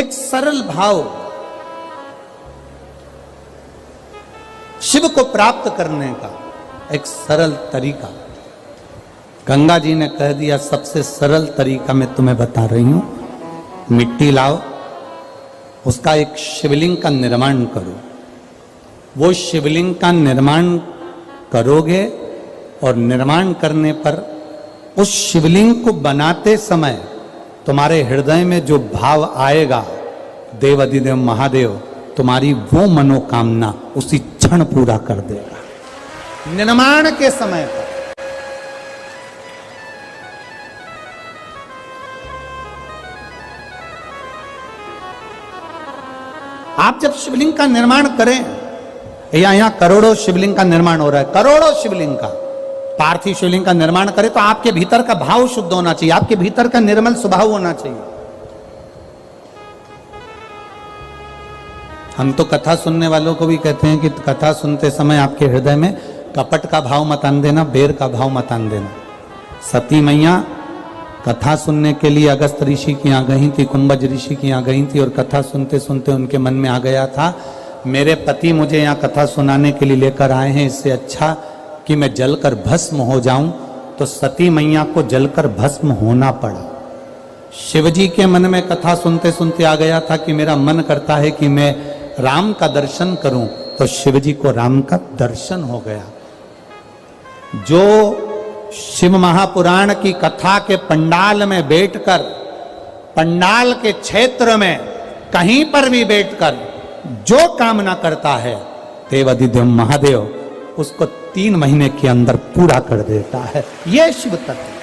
एक सरल भाव शिव को प्राप्त करने का एक सरल तरीका गंगा जी ने कह दिया। सबसे सरल तरीका मैं तुम्हें बता रही हूं, मिट्टी लाओ, उसका एक शिवलिंग का निर्माण करो। वो शिवलिंग का निर्माण करोगे और निर्माण करने पर उस शिवलिंग को बनाते समय तुम्हारे हृदय में जो भाव आएगा, देवाधिदेव महादेव तुम्हारी वो मनोकामना उसी क्षण पूरा कर देगा। निर्माण के समय पर आप जब शिवलिंग का निर्माण करें, यहां करोड़ों शिवलिंग का निर्माण हो रहा है, करोड़ों शिवलिंग का, पार्थिव शिवलिंग का निर्माण करें तो आपके भीतर का भाव शुद्ध होना चाहिए, आपके भीतर का निर्मल स्वभाव होना चाहिए। हम तो कथा सुनने वालों को भी कहते हैं कि कथा सुनते समय आपके हृदय में कपट का भाव मत आन देना, बेर का भाव मत आन देना। सती मैया कथा सुनने के लिए अगस्त ऋषि की यहाँ गई थी, कुंभज ऋषि की यहाँ गई थी और कथा सुनते सुनते उनके मन में आ गया था, मेरे पति मुझे यहाँ कथा सुनाने के लिए लेकर आए हैं, इससे अच्छा कि मैं जलकर भस्म हो जाऊं। तो सती मैया को जलकर भस्म होना पड़ा। शिवजी के मन में कथा सुनते सुनते आ गया था कि मेरा मन करता है कि मैं राम का दर्शन करूं, तो शिवजी को राम का दर्शन हो गया। जो शिव महापुराण की कथा के पंडाल में बैठकर, पंडाल के क्षेत्र में कहीं पर भी बैठकर जो कामना करता है, देवाधिदेव महादेव उसको 3 महीने के अंदर पूरा कर देता है। यह शिव तत्व।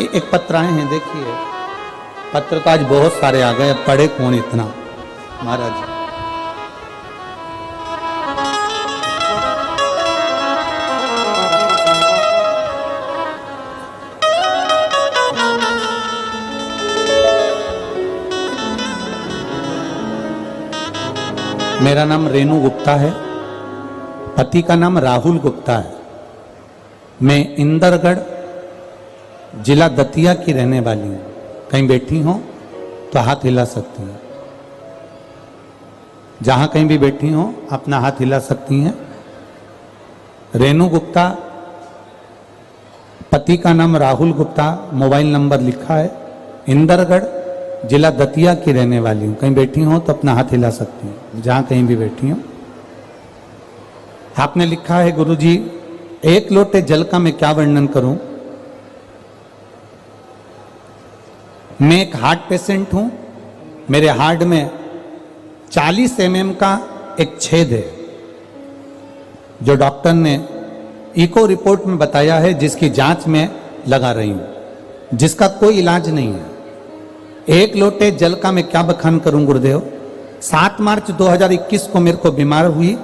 एक पत्र आए हैं, देखिए पत्र तो आज बहुत सारे आ गए, पढ़े कौन इतना महाराज। मेरा नाम रेणु गुप्ता है, पति का नाम राहुल गुप्ता है। मैं इंदरगढ़ जिला दतिया की रहने वाली हूं। कहीं बैठी हो तो हाथ हिला सकती हैं, जहां कहीं भी बैठी हो अपना हाथ हिला सकती हैं। रेणु गुप्ता, पति का नाम राहुल गुप्ता, मोबाइल नंबर लिखा है, इंदरगढ़ जिला दतिया की रहने वाली हूं। कहीं बैठी हो तो अपना हाथ हिला सकती हैं, जहां कहीं भी बैठी हो। आपने लिखा है, गुरुजी 1 लोटे जल का मैं क्या वर्णन करूं। मैं एक हार्ट पेशेंट हूं, मेरे हार्ट में 40 mm का एक छेद है, जो डॉक्टर ने इको रिपोर्ट में बताया है, जिसकी जांच में लगा रही हूं, जिसका कोई इलाज नहीं है। 1 लोटे जल का मैं क्या बखान करूं गुरुदेव। 7 मार्च 2021 को मेरे को बीमार हुई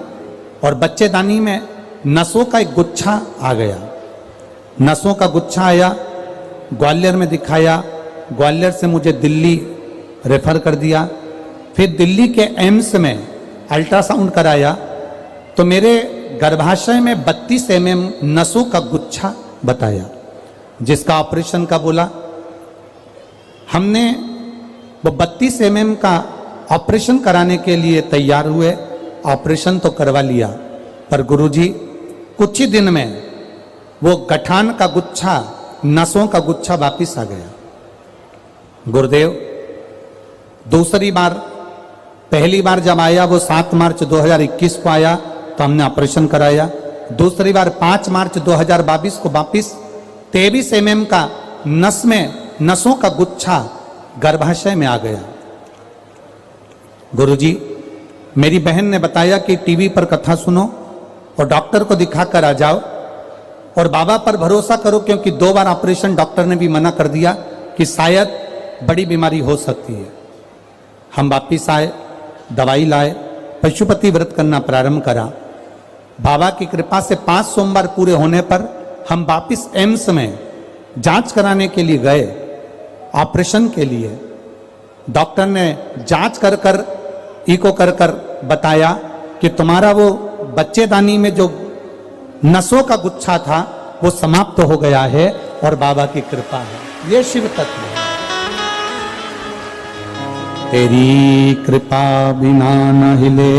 और बच्चेदानी में नसों का एक गुच्छा आ गया। नसों का गुच्छा आया, ग्वालियर में दिखाया, ग्वालियर से मुझे दिल्ली रेफर कर दिया। फिर दिल्ली के एम्स में अल्ट्रासाउंड कराया तो मेरे गर्भाशय में 32 mm नसों का गुच्छा बताया, जिसका ऑपरेशन का बोला। हमने वो 32 mm का ऑपरेशन कराने के लिए तैयार हुए, ऑपरेशन तो करवा लिया, पर गुरुजी कुछ ही दिन में वो गठान का गुच्छा, नसों का गुच्छा वापिस आ गया। गुरुदेव दूसरी बार, पहली बार जब आया वो 7 मार्च 2021 को आया तो हमने ऑपरेशन कराया। दूसरी बार 5 मार्च 2022 को वापिस 23 mm का नस में नसों का गुच्छा गर्भाशय में आ गया। गुरुजी, मेरी बहन ने बताया कि टीवी पर कथा सुनो और डॉक्टर को दिखाकर आ जाओ और बाबा पर भरोसा करो, क्योंकि 2 बार ऑपरेशन डॉक्टर ने भी मना कर दिया कि शायद बड़ी बीमारी हो सकती है। हम वापिस आए, दवाई लाए, पशुपति व्रत करना प्रारंभ करा। बाबा की कृपा से 5 सोमवार पूरे होने पर हम वापिस एम्स में जांच कराने के लिए गए, ऑपरेशन के लिए। डॉक्टर ने जांच कर कर, इको कर कर बताया कि तुम्हारा वो बच्चेदानी में जो नसों का गुच्छा था वो समाप्त हो गया है और बाबा की कृपा है। ये शिव तत्व है। तेरी कृपा बिना न हिले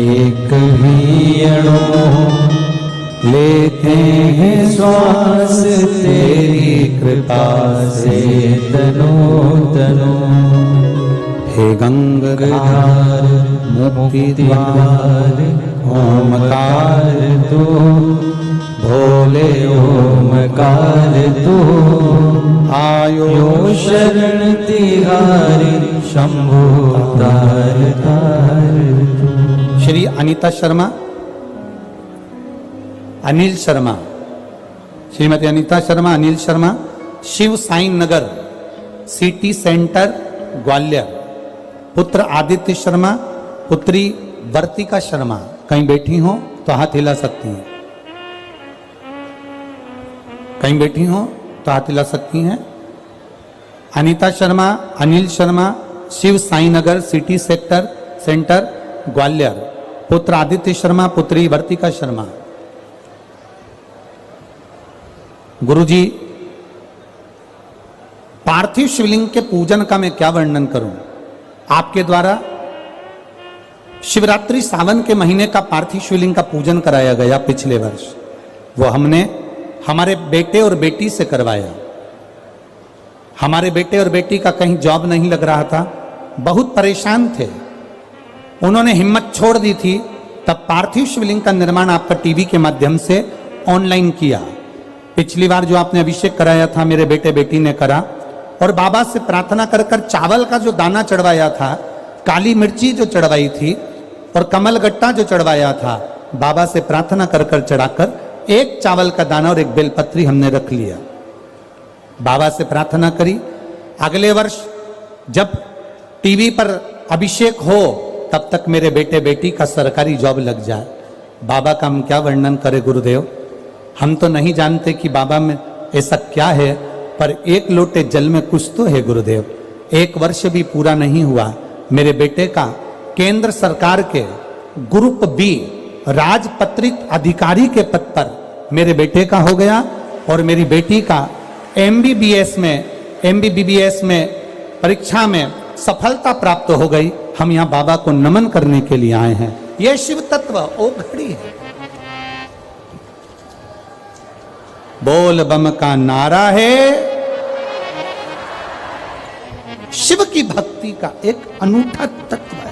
एक भी अणु, लेते हैं श्वास तेरी कृपा से तनो तनो। हे गंगाधार मुक्ति द्वार ओमकार तू, भोले ओमकार तू, आयो शरण तिहारी शंभु तार तार तू। Shri Anita Sharma, Anil Sharma, Shrimati Anita Sharma, Anil Sharma, Shiv Sai Nagar city centre Gwalior. पुत्र आदित्य शर्मा, पुत्री वर्तिका शर्मा। कहीं बैठी हो तो हाथ हिला सकती हैं, कहीं बैठी हो तो हाथ हिला सकती हैं। Anita Sharma, Anil Sharma, Shiv Sai Nagar city centre Gwalior. पुत्र आदित्य शर्मा, पुत्री वर्तिका शर्मा। गुरुजी, पार्थिव शिवलिंग के पूजन का मैं क्या वर्णन करूं। आपके द्वारा शिवरात्रि सावन के महीने का पार्थिव शिवलिंग का पूजन कराया गया पिछले वर्ष। वो हमने हमारे बेटे और बेटी से करवाया। हमारे बेटे और बेटी का कहीं जॉब नहीं लग रहा था, बहुत परेशान थे। उन्होंने हिम्मत छोड़ दी थी, तब पार्थिव शिवलिंग का निर्माण आपका टीवी के माध्यम से ऑनलाइन किया। पिछली बार जो आपने अभिषेक कराया था मेरे बेटे बेटी ने करा, और बाबा से प्रार्थना कर कर चावल का जो दाना चढ़वाया था, काली मिर्ची जो चढ़वाई थी और कमल गट्टा जो चढ़वाया था, बाबा से प्रार्थना कर कर चढ़ाकर एक चावल का दाना और एक बेलपत्री हमने रख लिया। बाबा से प्रार्थना करी, अगले वर्ष जब टीवी पर अभिषेक हो तब तक मेरे बेटे बेटी का सरकारी जॉब लग जाए। बाबा का हम क्या वर्णन करें गुरुदेव, हम तो नहीं जानते कि बाबा में ऐसा क्या है, पर एक लोटे जल में कुछ तो है गुरुदेव। एक वर्ष भी पूरा नहीं हुआ, मेरे बेटे का केंद्र सरकार के ग्रुप बी राजपत्रित अधिकारी के पद पर मेरे बेटे का हो गया, और मेरी बेटी का एमबीबीएस में परीक्षा में सफलता प्राप्त हो गई। हम यहाँ बाबा को नमन करने के लिए आए हैं। यह शिव तत्व ओ घड़ी है। बोल बम का नारा है, शिव की भक्ति का एक अनूठा तत्व है।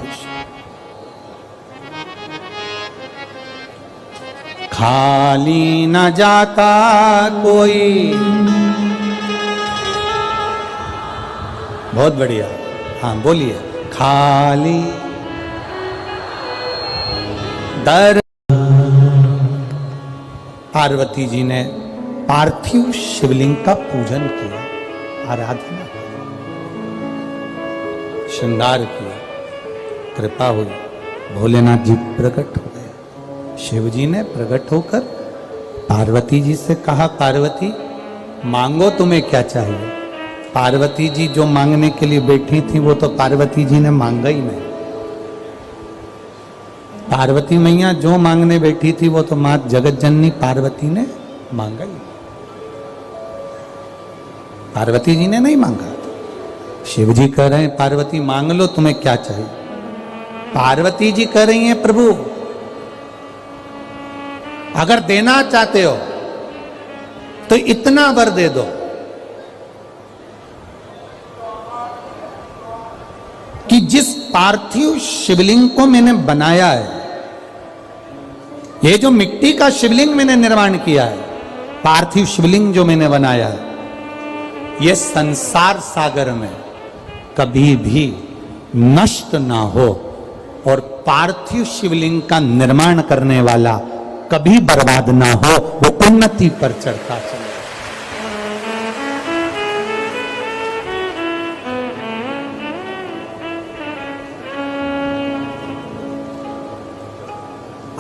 खाली न जाता कोई, बहुत बढ़िया, हाँ बोलिए। खाली दर पार्वती जी ने पार्थिव शिवलिंग का पूजन किया, आराधना की, श्रृंगार किया, कृपा हुई, भोलेनाथ जी प्रकट हो गए। शिव जी ने प्रकट होकर पार्वती जी से कहा, पार्वती मांगो तुम्हें क्या चाहिए। पार्वती जी जो मांगने के लिए बैठी थी वो तो पार्वती जी ने मांगा ही नहीं। पार्वती मैया जो मांगने बैठी थी वो तो मां जगत जननी पार्वती ने मांगा ही। पार्वती जी ने नहीं मांगा। शिव जी कह रहे हैं पार्वती मांग लो तुम्हें क्या चाहिए। पार्वती जी कह रही हैं प्रभु अगर देना चाहते हो तो इतना वर दे दो कि जिस पार्थिव शिवलिंग को मैंने बनाया है, ये जो मिट्टी का शिवलिंग मैंने निर्माण किया है, पार्थिव शिवलिंग जो मैंने बनाया है, ये संसार सागर में कभी भी नष्ट ना हो और पार्थिव शिवलिंग का निर्माण करने वाला कभी बर्बाद ना हो, वो उन्नति पर चढ़ता चले।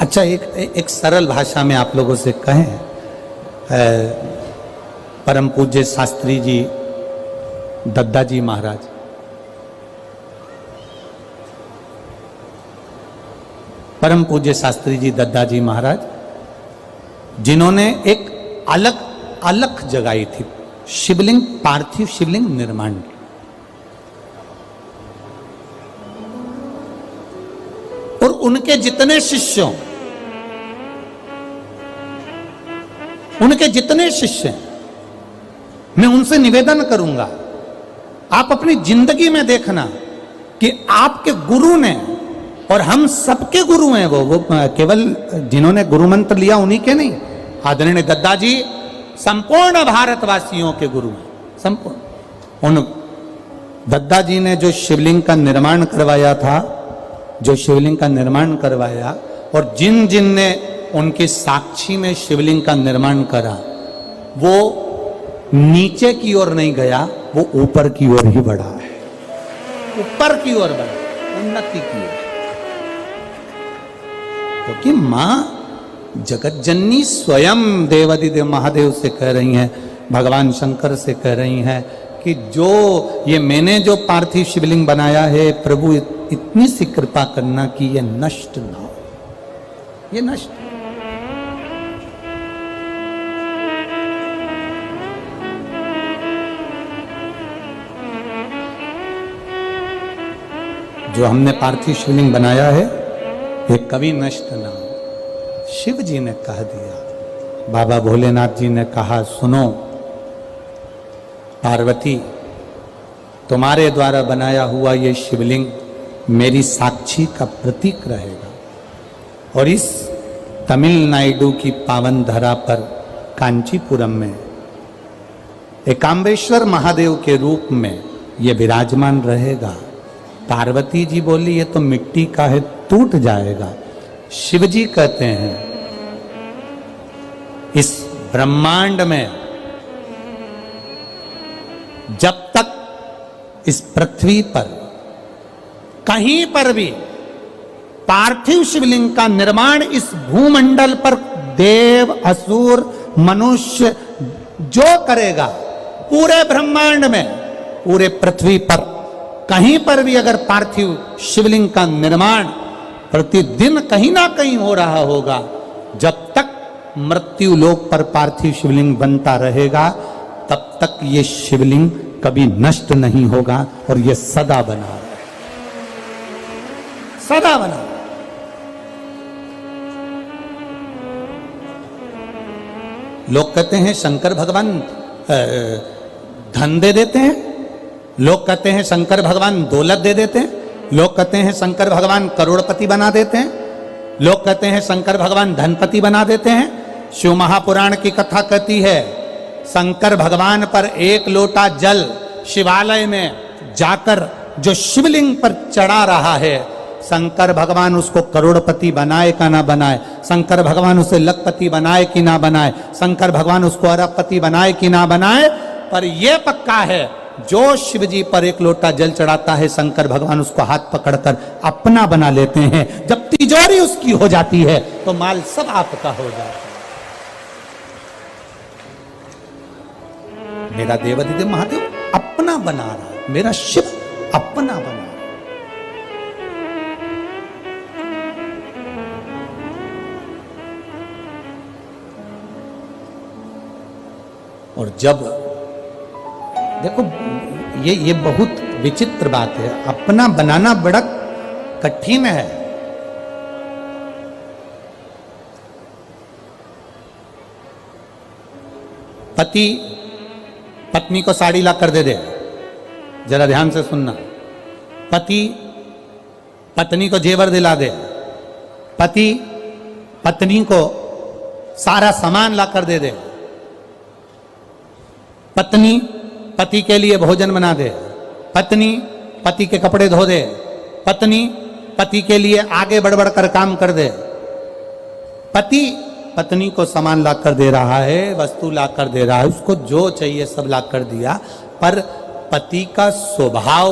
अच्छा, एक सरल भाषा में आप लोगों से कहें, परम पूज्य शास्त्री जी दद्दा जी महाराज, परम पूज्य शास्त्री जी दद्दा जी महाराज, जिन्होंने एक अलग जगाई थी शिवलिंग, पार्थिव शिवलिंग निर्माण की। उनके जितने शिष्य हों, उनके जितने शिष्य हैं, मैं उनसे निवेदन करूंगा, आप अपनी जिंदगी में देखना कि आपके गुरु ने, और हम सबके गुरु हैं वो केवल जिन्होंने गुरु मंत्र लिया उन्हीं के नहीं, आदरणीय दद्दा जी संपूर्ण भारतवासियों के गुरु हैं, संपूर्ण। उन दद्दा जी ने जो शिवलिंग का निर्माण करवाया था, जो शिवलिंग का निर्माण करवाया, और जिन जिन ने उनकी साक्षी में शिवलिंग का निर्माण करा, वो नीचे की ओर नहीं गया, वो ऊपर की ओर ही बढ़ा है, ऊपर की ओर बढ़ा, उन्नति की ओर। क्योंकि मां जगत जननी स्वयं देवादिदेव महादेव से कह रही हैं, भगवान शंकर से कह रही हैं कि जो ये मैंने जो पार्थिव शिवलिंग बनाया है, प्रभु इतनी सी कृपा करना कि ये नष्ट ना हो, ये नष्ट। जो हमने पार्थिव शिवलिंग बनाया है ये कभी नष्ट ना हो। शिव जी ने कह दिया, बाबा भोलेनाथ जी ने कहा, सुनो पार्वती, तुम्हारे द्वारा बनाया हुआ ये शिवलिंग मेरी साक्षी का प्रतीक रहेगा, और इस तमिलनाडु की पावन धरा पर कांचीपुरम में एकाम्बेश्वर महादेव के रूप में ये विराजमान रहेगा। पार्वती जी बोली, ये तो मिट्टी का है, टूट जाएगा। शिव जी कहते हैं, इस ब्रह्मांड में जब तक इस पृथ्वी पर कहीं पर भी पार्थिव शिवलिंग का निर्माण इस भूमंडल पर देव, असुर, मनुष्य जो करेगा, पूरे ब्रह्मांड में, पूरे पृथ्वी पर कहीं पर भी अगर पार्थिव शिवलिंग का निर्माण प्रतिदिन कहीं ना कहीं हो रहा होगा, जब तक मृत्यु लोक पर पार्थिव शिवलिंग बनता रहेगा, तब तक ये शिवलिंग कभी नष्ट नहीं होगा, और ये सदा बना रहे, सदा बना। लोग कहते हैं शंकर भगवान धन दे देते हैं, लोग कहते हैं शंकर भगवान दौलत दे देते हैं, लोग कहते हैं शंकर भगवान करोड़पति बना देते हैं, लोग कहते हैं शंकर भगवान धनपति बना देते हैं। शिव महापुराण की कथा कहती है, शंकर भगवान पर एक लोटा जल शिवालय में जाकर जो शिवलिंग पर चढ़ा रहा है, शंकर भगवान उसको करोड़पति बनाए का ना बनाए, शंकर भगवान उसे लखपति बनाए कि ना बनाए, शंकर भगवान उसको अरबपति बनाए कि ना बनाए, पर यह पक्का है, जो शिव जी पर एक लोटा जल चढ़ाता है, शंकर भगवान उसको हाथ पकड़कर अपना बना लेते हैं। जब तिजोरी उसकी हो जाती है तो माल सब आपका हो जाता है। मेरा देवादिदेव महादेव अपना बना रहा है, मेरा शिव अपना बना रहा है। और जब देखो, ये बहुत विचित्र बात है, अपना बनाना बड़ा कठिन है। पति पत्नी को साड़ी ला कर दे दे, जरा ध्यान से सुनना, पति पत्नी को जेवर दिला दे, पति पत्नी को सारा सामान ला कर दे दे, पत्नी पति के लिए भोजन बना दे, पत्नी पति के कपड़े धो दे, पत्नी पति के लिए आगे बढ़ बढ़ कर काम कर दे, पति पत्नी को सामान ला कर दे रहा है, वस्तु ला कर दे रहा है, उसको जो चाहिए सब ला कर दिया, पर पति का स्वभाव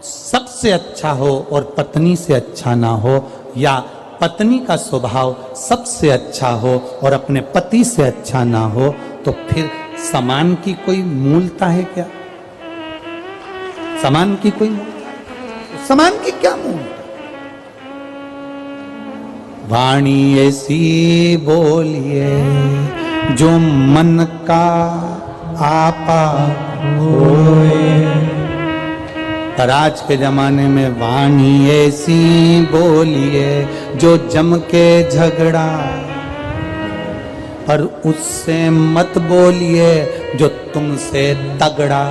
सबसे अच्छा हो और पत्नी से अच्छा ना हो, या पत्नी का स्वभाव सबसे अच्छा हो और अपने पति से अच्छा ना हो, तो फिर समान की कोई मूलता है क्या? समान की कोई मूलता? समान की क्या मूलता? वाणी ऐसी बोलिए जो मन का आपा होए, पर आज के जमाने में वाणी ऐसी बोलिए जो जम के झगड़ा, पर उससे मत बोलिए जो तुमसे तगड़ा।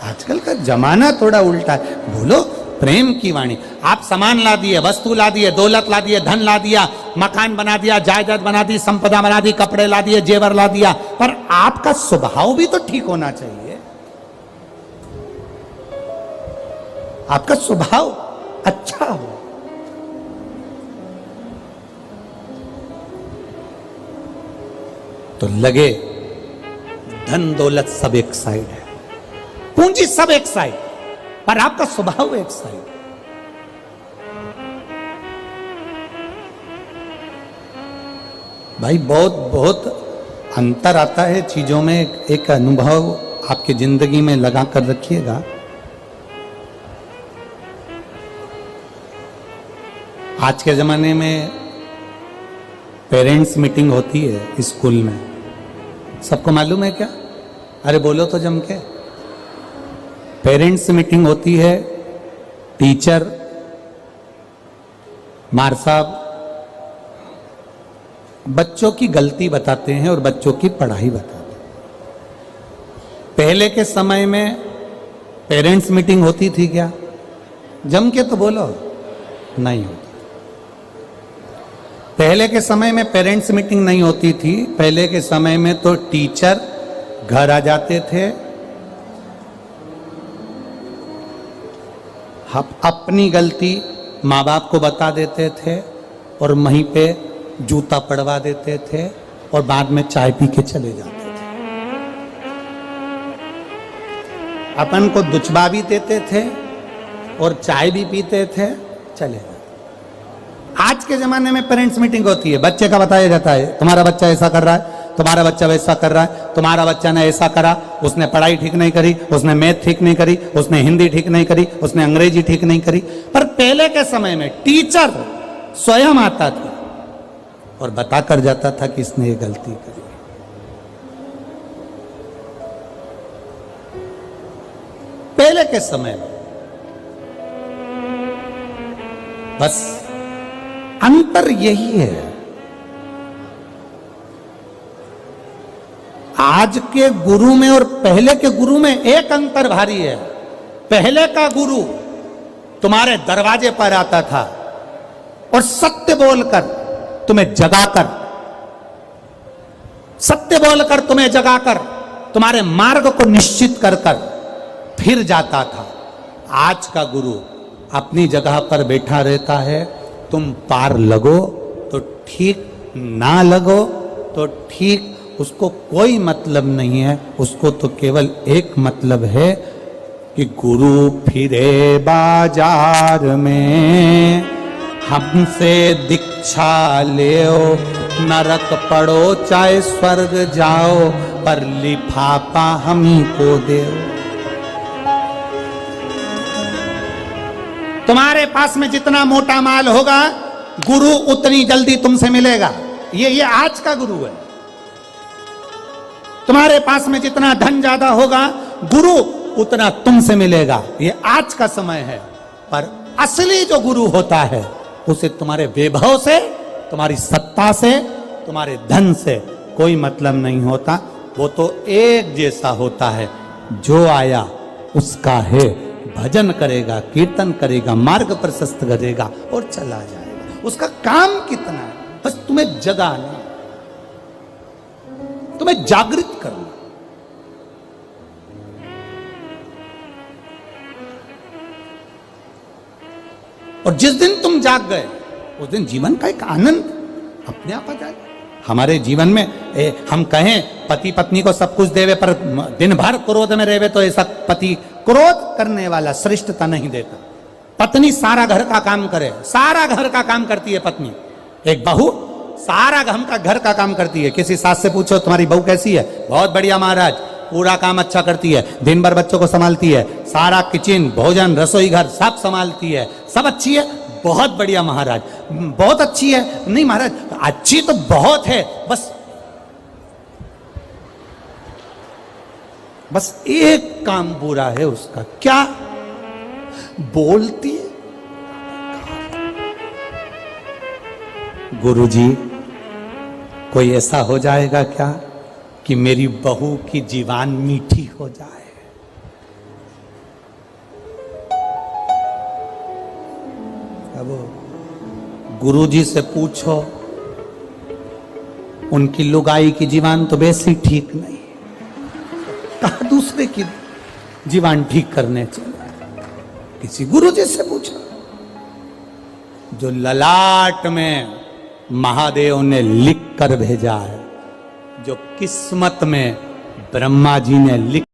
आजकल का जमाना थोड़ा उल्टा है। बोलो प्रेम की वाणी। आप सामान ला दिए, वस्तु ला दिए, दौलत ला दिए, धन ला दिया, मकान बना दिया, जायदाद बना दी, संपदा बना दी, कपड़े ला दिए, जेवर ला दिया, पर आपका स्वभाव भी तो ठीक होना चाहिए। आपका स्वभाव अच्छा हो। तो लगे धन दौलत सब एक साइड है, पूंजी सब एक साइड, पर आपका स्वभाव एक साइड। भाई बहुत बहुत अंतर आता है चीजों में। एक अनुभव आपकी जिंदगी में लगा कर रखिएगा। आज के जमाने में पेरेंट्स मीटिंग होती है स्कूल में, सबको मालूम है क्या? अरे बोलो तो जम के। पेरेंट्स मीटिंग होती है, टीचर, मार साहब बच्चों की गलती बताते हैं और बच्चों की पढ़ाई बताते हैं। पहले के समय में पेरेंट्स मीटिंग होती थी क्या? जम के तो बोलो, नहीं होती। पहले के समय में पेरेंट्स मीटिंग नहीं होती थी। पहले के समय में तो टीचर घर आ जाते थे, अपनी गलती माँ बाप को बता देते थे और वहीं पे जूता पड़वा देते थे और बाद में चाय पी के चले जाते थे। अपन को दुचबा भी देते थे और चाय भी पीते थे, चले जाते। आज के जमाने में पेरेंट्स मीटिंग होती है, बच्चे का बताया जाता है, तुम्हारा बच्चा ऐसा कर रहा है, तुम्हारा बच्चा वैसा कर रहा है, तुम्हारा बच्चा ने ऐसा करा, उसने पढ़ाई ठीक नहीं करी, उसने मैथ ठीक नहीं करी, उसने हिंदी ठीक नहीं करी, उसने अंग्रेजी ठीक नहीं करी। पर पहले के समय में टीचर स्वयं आता था और बता कर जाता था कि इसने ये गलती करी। पहले के समय में बस अंतर यही है। आज के गुरु में और पहले के गुरु में एक अंतर भारी है। पहले का गुरु तुम्हारे दरवाजे पर आता था और सत्य बोलकर तुम्हें जगाकर, सत्य बोलकर तुम्हें जगाकर तुम्हारे मार्ग को निश्चित कर कर फिर जाता था। आज का गुरु अपनी जगह पर बैठा रहता है, तुम पार लगो तो ठीक, ना लगो तो ठीक, उसको कोई मतलब नहीं है। उसको तो केवल एक मतलब है कि गुरु फिरे बाजार में, हमसे दीक्षा लेओ, नरक पड़ो चाहे स्वर्ग जाओ, पर लिफाफा हम ही को देओ। तुम्हारे पास में जितना मोटा माल होगा, गुरु उतनी जल्दी तुमसे मिलेगा। ये आज का गुरु है। तुम्हारे पास में जितना धन ज्यादा होगा, गुरु उतना तुमसे मिलेगा। ये आज का समय है। पर असली जो गुरु होता है, उसे तुम्हारे वैभव से, तुम्हारी सत्ता से, तुम्हारे धन से कोई मतलब नहीं होता। वो तो एक जैसा होता है, जो आया उसका है, भजन करेगा, कीर्तन करेगा, मार्ग प्रशस्त करेगा और चला जाएगा। उसका काम कितना है? बस तुम्हें जगाना, तुम्हें जागृत करना। और जिस दिन तुम जाग गए, उस दिन जीवन का एक आनंद अपने आप आ जाएगा। हमारे जीवन में हम कहें पति पत्नी को सब कुछ देवे, पर दिन भर क्रोध में रहे तो ऐसा पति, क्रोध करने वाला श्रेष्ठता नहीं देता। पत्नी सारा घर का काम करे, सारा घर का काम करती है पत्नी। एक बहू सारा घर का काम करती है। किसी सास से पूछो तुम्हारी बहू कैसी है? बहुत बढ़िया महाराज, पूरा काम अच्छा करती है, दिन भर बच्चों को संभालती है, सारा किचन, भोजन, रसोई घर सब संभालती है, सब अच्छी है, बहुत बढ़िया महाराज, बहुत अच्छी है। नहीं महाराज, अच्छी तो बहुत है, बस बस एक काम बुरा है उसका, क्या? बोलती है। गुरुजी, कोई ऐसा हो जाएगा क्या कि मेरी बहू की जीवान मीठी हो जाए? अब गुरुजी से पूछो, उनकी लुगाई की जीवान तो वैसी ठीक नहीं, कहा दूसरे की जीवान ठीक करने चला? किसी गुरुजी से पूछो। जो ललाट में महादेव ने लिख कर भेजा है, जो किस्मत में ब्रह्मा जी ने लिख